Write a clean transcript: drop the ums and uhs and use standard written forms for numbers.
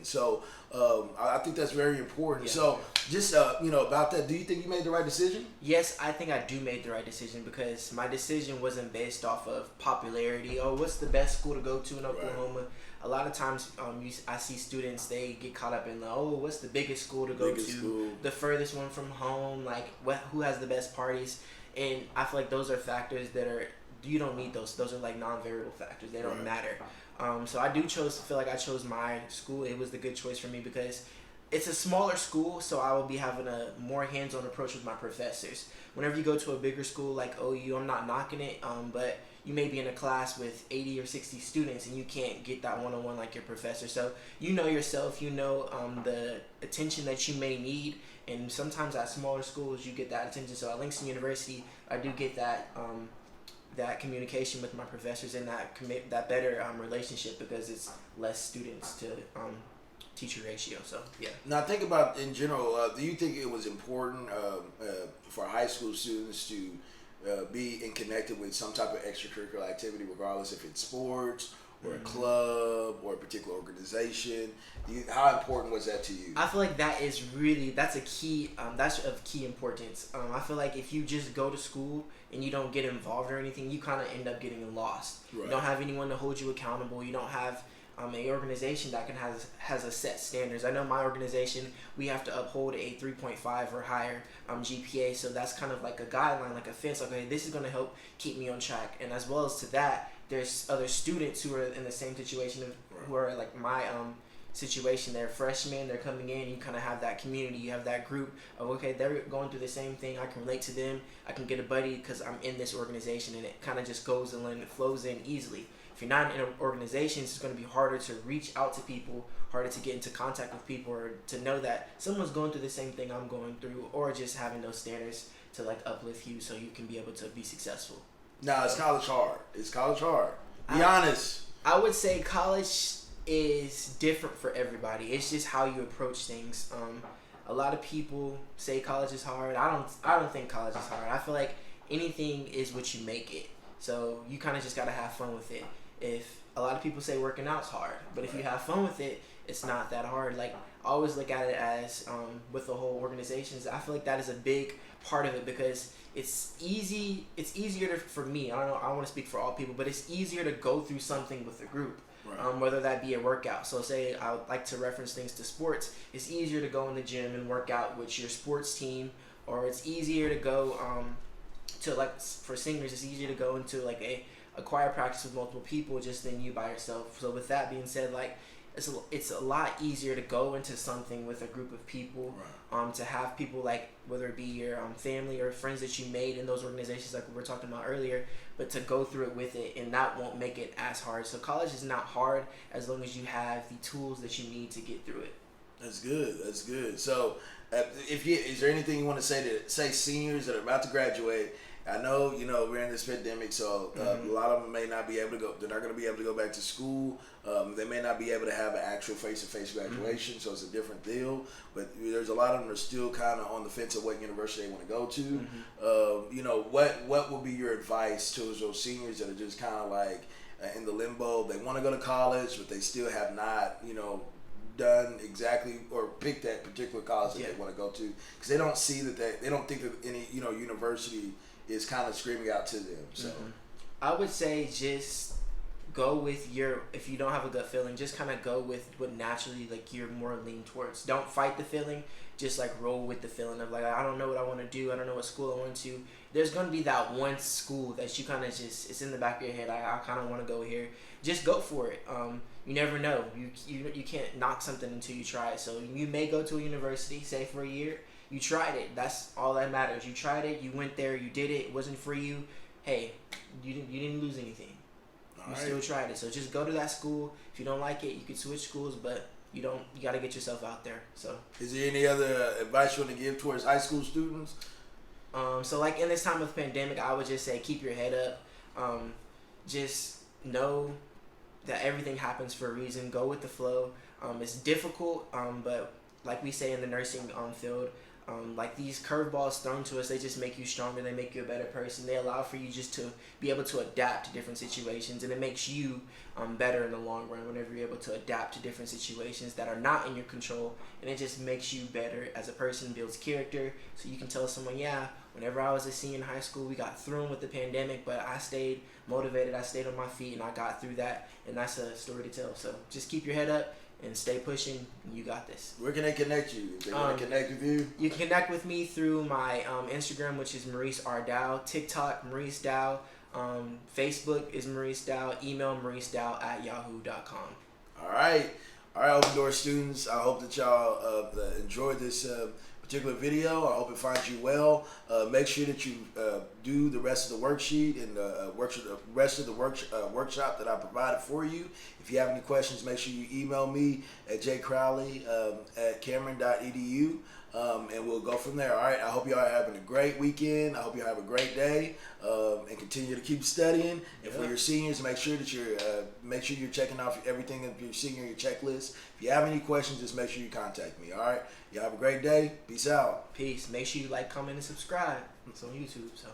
So I think that's very important. Yeah. So just about that, do you think you made the right decision? Yes, I think I do make the right decision because my decision wasn't based off of popularity. Oh, what's the best school to go to in Oklahoma? Right. A lot of times, I see students, they get caught up in what's the biggest school to go to, the furthest one from home, like who has the best parties, and I feel like those are factors that you don't need those. Those are like non-variable factors. They don't matter. So I feel like I chose my school. It was the good choice for me because it's a smaller school, so I will be having a more hands-on approach with my professors. Whenever you go to a bigger school like OU, I'm not knocking it, but you may be in a class with 80 or 60 students and you can't get that one-on-one like your professor. So you know yourself, you know the attention that you may need, and sometimes at smaller schools you get that attention. So at Langston University, I do get that that communication with my professors and that better relationship because it's less students to teacher ratio. So yeah. Now think about in general. Do you think it was important for high school students to be connected with some type of extracurricular activity, regardless if it's sports or a club or a particular organization? How important was that to you? I feel like that's a key. That's of key importance. I feel like if you just go to school and you don't get involved or anything, you kind of end up getting lost. Right. You don't have anyone to hold you accountable. You don't have an organization that has a set standards. I know my organization, we have to uphold a 3.5 or higher GPA, so that's kind of like a guideline, like a fence. Okay, this is going to help keep me on track. And as well as to that, there's other students who are in the same situation, who are like my situation. They're freshmen, they're coming in, you kind of have that community, you have that group of, okay, they're going through the same thing, I can relate to them, I can get a buddy because I'm in this organization, and it kind of just goes and it flows in easily. If you're not in an organization, it's going to be harder to reach out to people, harder to get into contact with people, or to know that someone's going through the same thing I'm going through, or just having those standards to like uplift you so you can be able to be successful. Now, it's college hard. It's college hard. Be honest. I would say college is different for everybody. It's just how you approach things. A lot of people say college is hard. I don't think college is hard. I feel like anything is what you make it. So you kind of just got to have fun with it. If a lot of people say working out's hard, but if you have fun with it, it's not that hard. Like, I always look at it as with the whole organizations, I feel like that is a big part of it because it's easier for me. I don't know, I want to speak for all people, but it's easier to go through something with a group. Right. Whether that be a workout. So say I would like to reference things to sports. It's easier to go in the gym and work out with your sports team, or it's easier to go to, like, for singers, it's easier to go into like a choir practice with multiple people just than you by yourself. So with that being said, like, it's a lot easier to go into something with a group of people, right. To have people, like, whether it be your family or friends that you made in those organizations like we were talking about earlier, but to go through it with it, and that won't make it as hard. So college is not hard as long as you have the tools that you need to get through it. That's good. So is there anything you want to say seniors that are about to graduate? I know, we're in this pandemic, so a lot of them may not be able to go. They're not going to be able to go back to school. They may not be able to have an actual face-to-face graduation, so it's a different deal. But there's a lot of them that are still kind of on the fence of what university they want to go to. What would be your advice to those seniors that are just kind of like in the limbo? They want to go to college, but they still have not, done exactly or picked that particular college that they want to go to, because they don't see that they don't think that any university is kind of screaming out to them. So I would say just go with if you don't have a gut feeling, just kind of go with what naturally, like, you're more lean towards. Don't fight the feeling, just like roll with the feeling of, like, I don't know what I want to do, I don't know what school I want to. There's going to be that one school that you kind of just, it's in the back of your head, I kind of want to go here. Just go for it. You never know. You can't knock something until you try it. So you may go to a university, say for a year. You tried it. That's all that matters. You tried it. You went there. You did it. It wasn't for you. Hey, you didn't lose anything. You still tried it. So just go to that school. If you don't like it, you can switch schools, but you got to get yourself out there. So is there any other advice you want to give towards high school students? So like in this time of pandemic, I would just say keep your head up. Just know that everything happens for a reason. Go with the flow. It's difficult, but like we say in the nursing field, Like these curveballs thrown to us, they just make you stronger. They make you a better person. They allow for you just to be able to adapt to different situations, and it makes you better in the long run whenever you're able to adapt to different situations that are not in your control. And it just makes you better as a person, builds character. So you can tell someone, yeah, whenever I was a senior in high school, we got thrown with the pandemic, but I stayed motivated, I stayed on my feet, and I got through that. And that's a story to tell. So just keep your head up and stay pushing. You got this. Where can they connect you? If they want to connect with you? You can connect with me through my Instagram, which is Maurice R. Dowell. TikTok, Maurice Dowell. Facebook is Maurice Dowell. Email mauricedowell@yahoo.com. All right, Open Door students. I hope that y'all enjoyed this particular video. I hope it finds you well. Make sure that you do the rest of the worksheet and the rest of the workshop that I provided for you. If you have any questions, make sure you email me at jcrowley@cameron.edu. And we'll go from there. All right. I hope y'all are having a great weekend. I hope y'all have a great day. And continue to keep studying. And for your seniors, make sure that you're checking off everything of your senior checklist. If you have any questions, just make sure you contact me. All right. Y'all have a great day. Peace out. Peace. Make sure you like, comment, and subscribe. It's on YouTube. So.